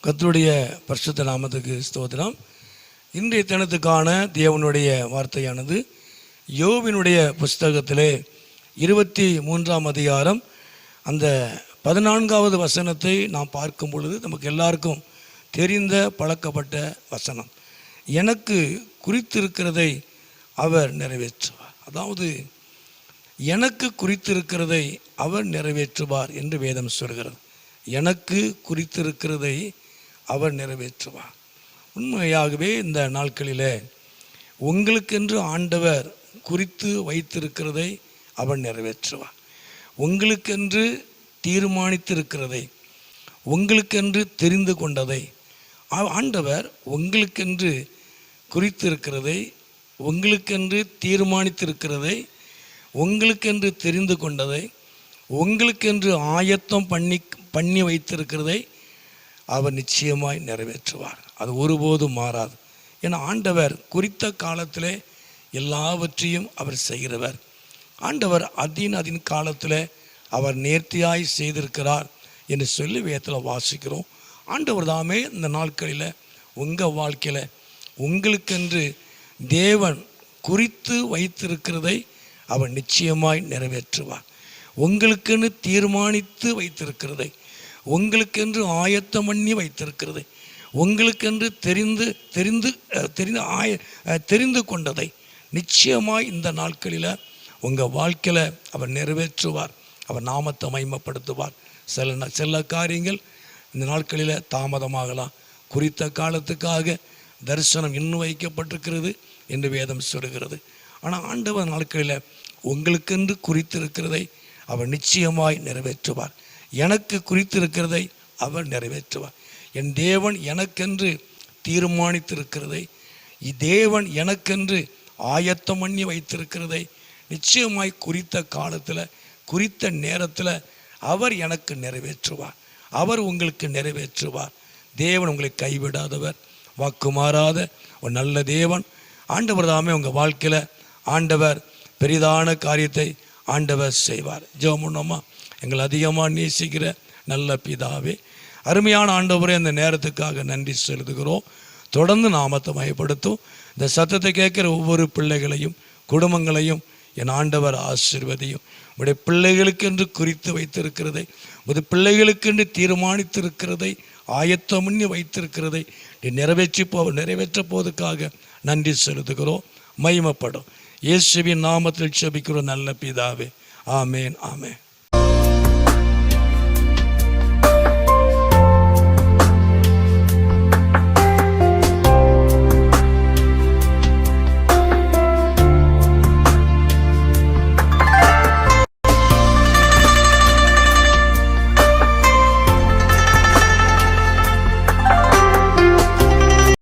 கர்த்தருடைய பரிசுத்த நாமத்துக்கு ஸ்தோத்திரம். இன்றைய தினத்துக்கான தேவனுடைய வார்த்தையானது யோபினுடைய புஸ்தகத்திலே 23ஆம் அதிகாரம் அந்த 14வது வசனத்தை நாம் பார்க்கும் பொழுது நமக்கு எல்லாருக்கும் தெரிந்த பழக்கப்பட்ட வசனம். எனக்கு குறித்திருக்கிறதை அவர் நிறைவேற்றுவார். அதாவது எனக்கு குறித்திருக்கிறதை அவர் நிறைவேற்றுவார் என்று வேதம் சொல்கிறது. எனக்கு குறித்திருக்கிறதை அவர் நிறைவேற்றுவார். உண்மையாகவே இந்த நாட்களில் உங்களுக்கென்று ஆண்டவர் குறித்து வைத்திருக்கிறதை அவர் நிறைவேற்றுவார். உங்களுக்கென்று தீர்மானித்திருக்கிறதை, உங்களுக்கென்று தெரிந்து கொண்டதை ஆண்டவர் உங்களுக்கென்று குறித்திருக்கிறதை, உங்களுக்கென்று தீர்மானித்திருக்கிறதை, உங்களுக்கென்று தெரிந்து கொண்டதை, உங்களுக்கென்று ஆயத்தம் பண்ணி வைத்திருக்கிறதை அவர் நிச்சயமாய் நிறைவேற்றுவார். அது ஒருபோதும் மாறாது. ஏன்னா ஆண்டவர் குறித்த காலத்தில் எல்லாவற்றையும் அவர் செய்கிறவர். ஆண்டவர் அதின் காலத்தில் அவர் நேர்த்தியாய் செய்திருக்கிறார் என்று சொல்லி வேதத்தில் வாசிக்கிறோம். ஆண்டவர் தாமே இந்த நாட்களில் உங்கள் வாழ்க்கையில் உங்களுக்கென்று தேவன் குறித்து வைத்திருக்கிறதை அவர் நிச்சயமாய் நிறைவேற்றுவார். உங்களுக்கென்று தீர்மானித்து வைத்திருக்கிறதை, உங்களுக்கென்று ஆயத்தம் பண்ணி வைத்திருக்கிறதை, உங்களுக்கென்று தெரிந்து கொண்டதை நிச்சயமாய் இந்த நாட்களில் உங்கள் வாழ்க்கையில் அவர் நிறைவேற்றுவார். அவர் நாமத்தை மகிமைப்படுத்துவார். சில காரியங்கள் இந்த நாட்களில் தாமதமாகலாம். குறித்த காலத்துக்காக தரிசனம் இன்னும் வைக்கப்பட்டிருக்கிறது என்று வேதம் சொல்கிறது. ஆனால் ஆண்டவர் நாட்களில் உங்களுக்கென்று குறித்திருக்கிறதை அவர் நிச்சயமாய் நிறைவேற்றுவார். எனக்கு குறித்திருக்கிறதை அவர் நிறைவேற்றுவார். என் தேவன் எனக்கென்று தீர்மானித்திருக்கிறதை, தேவன் எனக்கென்று ஆயத்தம் பண்ணி வைத்திருக்கிறதை நிச்சயமாய் குறித்த காலத்தில், குறித்த நேரத்தில் அவர் எனக்கு நிறைவேற்றுவார். அவர் உங்களுக்கு நிறைவேற்றுவார். தேவன் உங்களை கைவிடாதவர், வாக்கு மாறாத ஒரு நல்ல தேவன். ஆண்டவர் தாமே உங்கள் வாழ்க்கையில் ஆண்டவர் பெரிதான காரியத்தை ஆண்டவர் செய்வார். ஜெபம் பண்ணுவோமா? எங்களை அதிகமாக நேசிக்கிற நல்ல பிதாவே, அருமையான ஆண்டவரே, அந்த நேரத்துக்காக நன்றி செலுத்துகிறோம். தொடர்ந்து நாமத்தை மயப்படுத்தும். இந்த சத்தத்தை கேட்குற ஒவ்வொரு பிள்ளைகளையும் குடும்பங்களையும் என் ஆண்டவர் ஆசீர்வதியும். உடைய பிள்ளைகளுக்கென்று குறித்து வைத்திருக்கிறதை, உடைய பிள்ளைகளுக்கென்று தீர்மானித்திருக்கிறதை, ஆயத்தம் பண்ணி வைத்திருக்கிறதை நிறைவேற்ற போவதற்காக நன்றி செலுத்துகிறோம். மகிமைப்படும் இயேசுவின் நாமத்தில் ஜெபிக்கிறோம் நல்ல பிதாவே. ஆமேன், ஆமேன்.